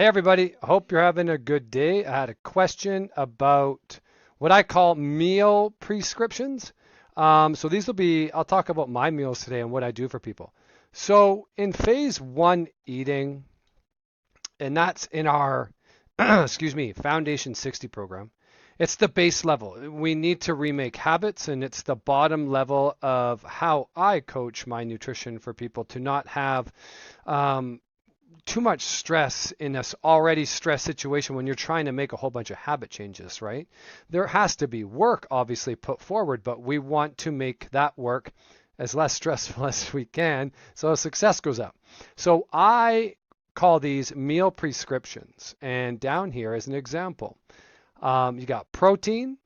Hey everybody, hope you're having a good day. I had a question about what I call meal prescriptions. So these will be, I'll talk about my meals today and what I do for people. So in phase one eating, and that's in our, excuse me, Foundation 60 program, it's the base level. We need to remake habits, and it's the bottom level of how I coach my nutrition for people to not have um, too much stress in this already stressed situation when you're trying to make a whole bunch of habit changes, right? There has to be work obviously put forward, but we want to make that work as less stressful as we can so success goes up. So I call these meal prescriptions. And down here is an example. You got protein.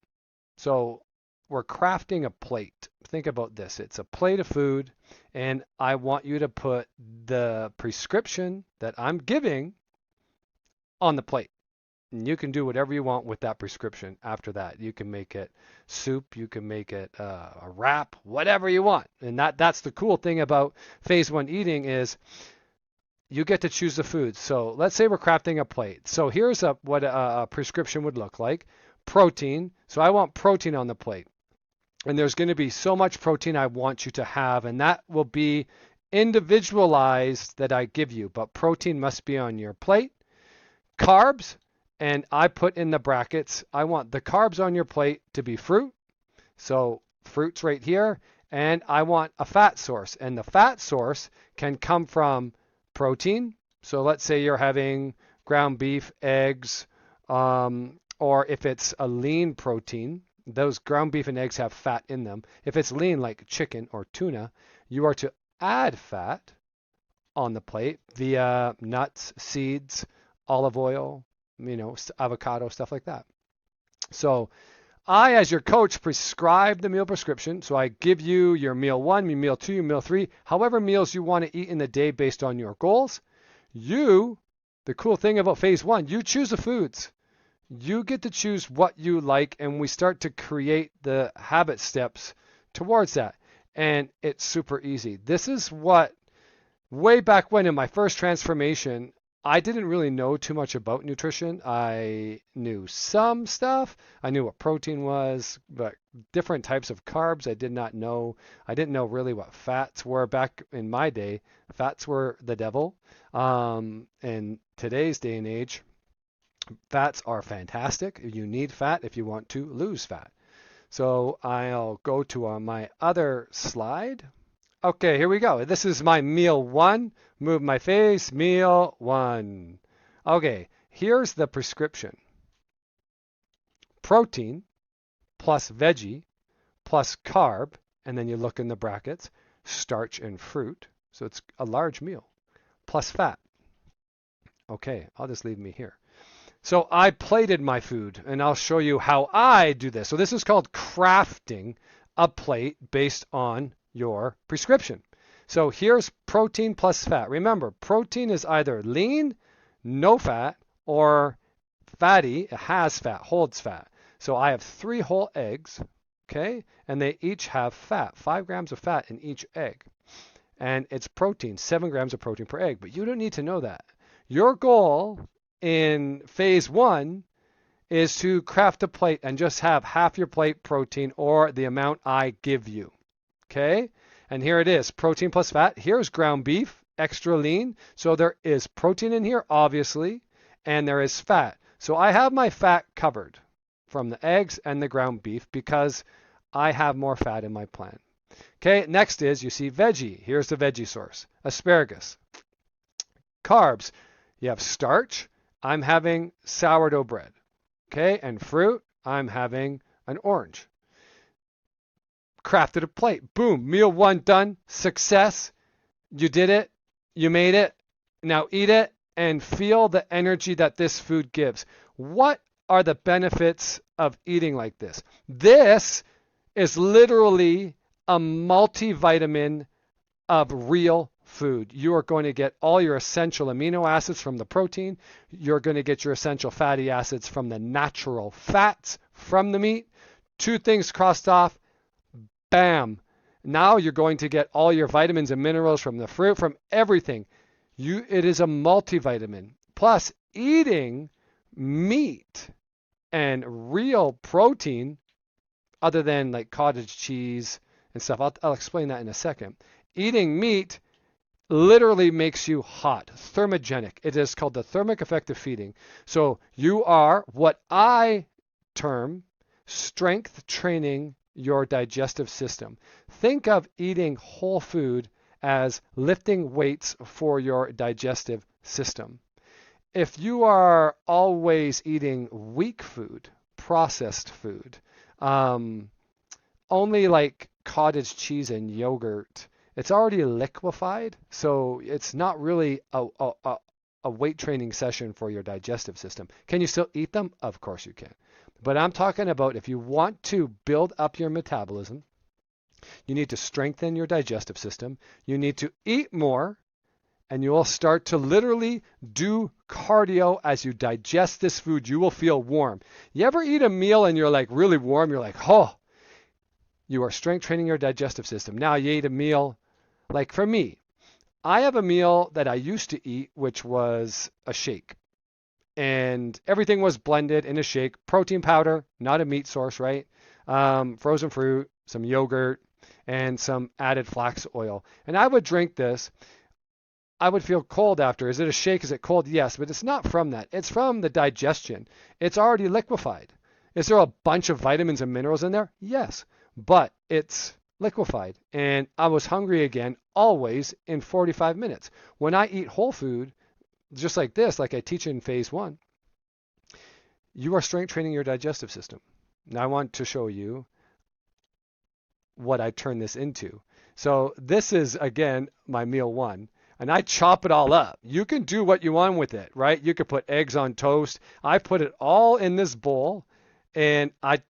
So we're crafting a plate. Think about this. It's a plate of food, and I want you to put the prescription that I'm giving on the plate. And you can do whatever you want with that prescription after that. You can make it soup, you can make it a wrap, whatever you want. And that's the cool thing about phase one eating is you get to choose the food. So let's say we're crafting a plate. So here's what a prescription would look like. Protein. So I want protein on the plate. And there's going to be so much protein I want you to have, and that will be individualized that I give you. But protein must be on your plate. Carbs, and I put in the brackets, I want the carbs on your plate to be fruit. So fruit's right here. And I want a fat source. And the fat source can come from protein. So let's say you're having ground beef, eggs, or if it's a lean protein, those ground beef and eggs have fat in them. If it's lean like chicken or tuna, you are to add fat on the plate via nuts, seeds, olive oil, avocado, stuff like that. So I, as your coach, prescribe the meal prescription. So I give you your meal one, your meal two, your meal three, however meals you want to eat in the day based on your goals. The cool thing about phase one, you choose the foods. You get to choose what you like, and we start to create the habit steps towards that. And it's super easy. This is what, way back when in my first transformation, I didn't really know too much about nutrition. I knew some stuff. I knew what protein was, but different types of carbs I did not know. I didn't know really what fats were back in my day. Fats were the devil. In today's day and age, fats are fantastic. You need fat if you want to lose fat. So I'll go to my other slide. Okay, here we go. This is my meal one. Move my face, meal one. Okay, here's the prescription. Protein plus veggie plus carb, and then you look in the brackets, starch and fruit. So it's a large meal, plus fat. Okay, I'll just leave me here. So I plated my food, and I'll show you how I do this. So this is called crafting a plate based on your prescription. So here's protein plus fat. Remember, protein is either lean, no fat, or fatty, it has fat, holds fat. So I have 3 whole eggs, okay? And they each have fat, 5 grams of fat in each egg. And it's protein, 7 grams of protein per egg. But you don't need to know that. Your goal in phase one is to craft a plate and just have half your plate protein or the amount I give you. Okay? And here it is, protein plus fat. Here's ground beef, extra lean. So there is protein in here, obviously, and there is fat. So I have my fat covered from the eggs and the ground beef because I have more fat in my plan. Okay, next is, you see veggie. Here's the veggie source. Asparagus. Carbs. You have starch. I'm having sourdough bread. Okay, and fruit. I'm having an orange. Crafted a plate. Boom. Meal one done. Success. You did it. You made it. Now eat it and feel the energy that this food gives. What are the benefits of eating like this? This is literally a multivitamin of real food. You are going to get all your essential amino acids from the protein. You're going to get your essential fatty acids from the natural fats from the meat. 2 things crossed off. Bam. Now you're going to get all your vitamins and minerals from the fruit, from everything. It is a multivitamin. Plus, eating meat and real protein, other than like cottage cheese and stuff, I'll explain that in a second. Eating meat literally makes you hot, thermogenic. It is called the thermic effect of feeding. So you are what I term strength training your digestive system. Think of eating whole food as lifting weights for your digestive system. If you are always eating weak food, processed food, only like cottage cheese and yogurt, it's already liquefied, so it's not really a weight training session for your digestive system. Can you still eat them? Of course you can. But I'm talking about if you want to build up your metabolism, you need to strengthen your digestive system, you need to eat more, and you will start to literally do cardio as you digest this food. You will feel warm. You ever eat a meal and you're like really warm? You're like, oh, you are strength training your digestive system. Now you ate a meal, like for me, I have a meal that I used to eat, which was a shake. And everything was blended in a shake. Protein powder, not a meat source, right? Frozen fruit, some yogurt, and some added flax oil. And I would drink this. I would feel cold after. Is it a shake? Is it cold? Yes, but it's not from that. It's from the digestion. It's already liquefied. Is there a bunch of vitamins and minerals in there? Yes, but it's liquefied. And I was hungry again always in 45 minutes. When I eat whole food, just like this, like I teach in phase 1, you are strength training your digestive system. Now I want to show you what I turn this into. So this is, again, my meal 1. And I chop it all up. You can do what you want with it, right? You could put eggs on toast. I put it all in this bowl, and I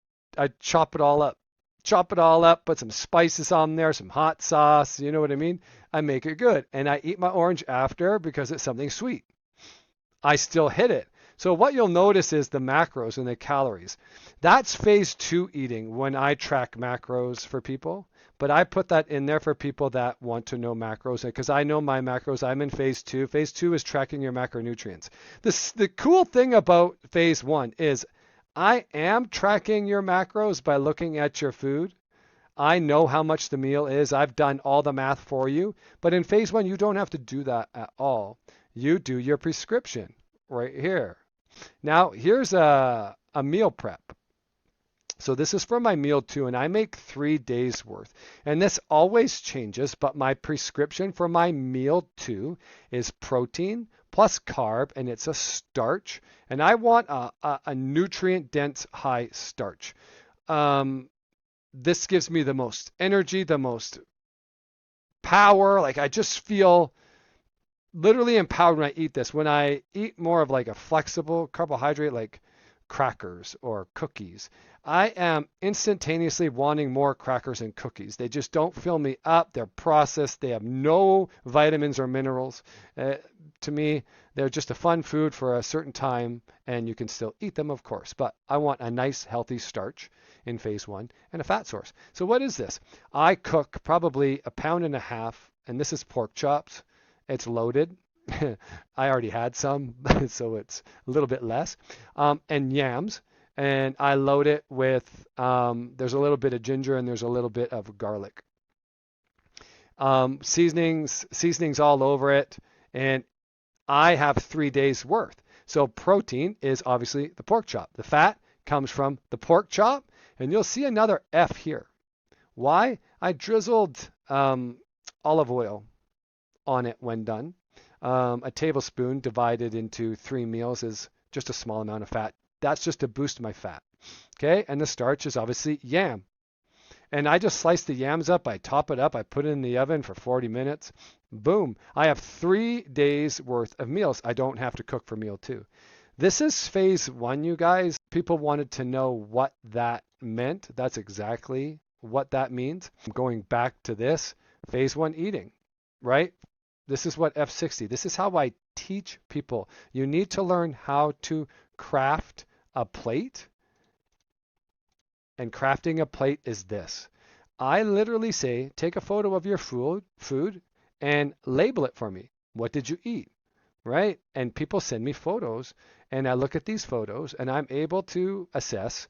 chop it all up. Chop it all up, put some spices on there, some hot sauce, you know what I mean? I make it good. And I eat my orange after because it's something sweet. I still hit it. So what you'll notice is the macros and the calories. That's phase 2 eating when I track macros for people. But I put that in there for people that want to know macros because I know my macros. I'm in phase 2. Phase 2 is tracking your macronutrients. The cool thing about phase 1 is I am tracking your macros by looking at your food. I know how much the meal is. I've done all the math for you. But in phase 1, you don't have to do that at all. You do your prescription right here. Now, here's a meal prep. So this is for my meal 2, and I make 3 days worth. And this always changes, but my prescription for my meal 2 is protein plus carb, and it's a starch. And I want a nutrient-dense high starch. This gives me the most energy, the most power. Like I just feel literally empowered when I eat this. When I eat more of like a flexible carbohydrate like crackers or cookies, I am instantaneously wanting more crackers and cookies. They just don't fill me up. They're processed. They have no vitamins or minerals. To me, they're just a fun food for a certain time, and you can still eat them, of course. But I want a nice, healthy starch in phase 1 and a fat source. So what is this? I cook probably 1.5 pounds, and this is pork chops. It's loaded. I already had some, so it's a little bit less. And yams. And I load it with, there's a little bit of ginger and there's a little bit of garlic. Seasonings all over it. And I have 3 days worth. So protein is obviously the pork chop. The fat comes from the pork chop. And you'll see another F here. Why? I drizzled olive oil on it when done. A tablespoon divided into 3 meals is just a small amount of fat. That's just to boost my fat. Okay, and the starch is obviously yam. And I just slice the yams up, I top it up, I put it in the oven for 40 minutes. Boom. I have 3 days worth of meals. I don't have to cook for meal 2. This is phase 1, you guys. People wanted to know what that meant. That's exactly what that means. I'm going back to this phase 1 eating, right? This is what F60. This is how I teach people. You need to learn how to craft a plate. And crafting a plate is this. I literally say, take a photo of your food and label it for me. What did you eat? right? And people send me photos, and I look at these photos, and I'm able to assess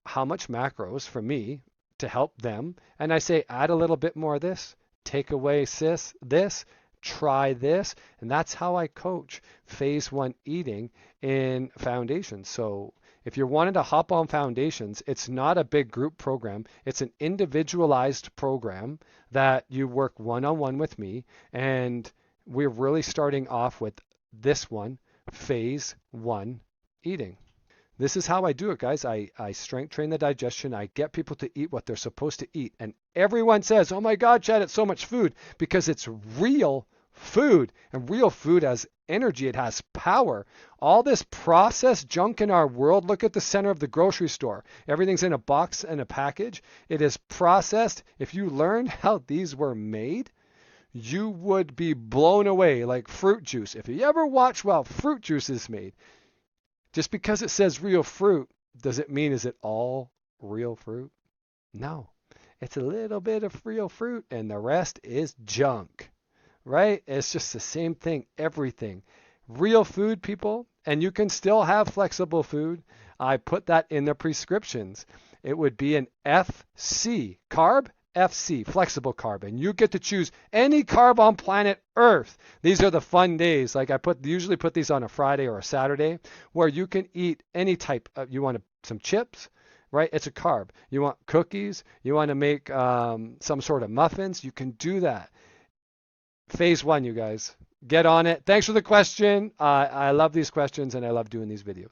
how much macros for me to help them. And I say, add a little bit more of this, take away this, try this. And that's how I coach phase 1 eating in foundations. So if you're wanting to hop on foundations, it's not a big group program. It's an individualized program that you work one-on-one with me. And we're really starting off with this one, phase 1 eating. This is how I do it, guys. I strength train the digestion. I get people to eat what they're supposed to eat. And everyone says, oh my God, Chad, it's so much food, because it's real food. And real food has energy. It has power. All this processed junk in our world, look at the center of the grocery store. Everything's in a box and a package. It is processed. If you learned how these were made, you would be blown away, like fruit juice. If you ever watch how fruit juice is made, just because it says real fruit, does it mean is it all real fruit? No. It's a little bit of real fruit and the rest is junk, right? It's just the same thing, everything. Real food, people, and you can still have flexible food. I put that in the prescriptions. It would be an FC, carb, FC, flexible carb, and you get to choose any carb on planet Earth. These are the fun days. Like usually put these on a Friday or a Saturday, where you can eat any type of, you want some chips, right? It's a carb. You want cookies, you want to make some sort of muffins, you can do that. Phase 1, you guys. Get on it. Thanks for the question. I love these questions and I love doing these videos.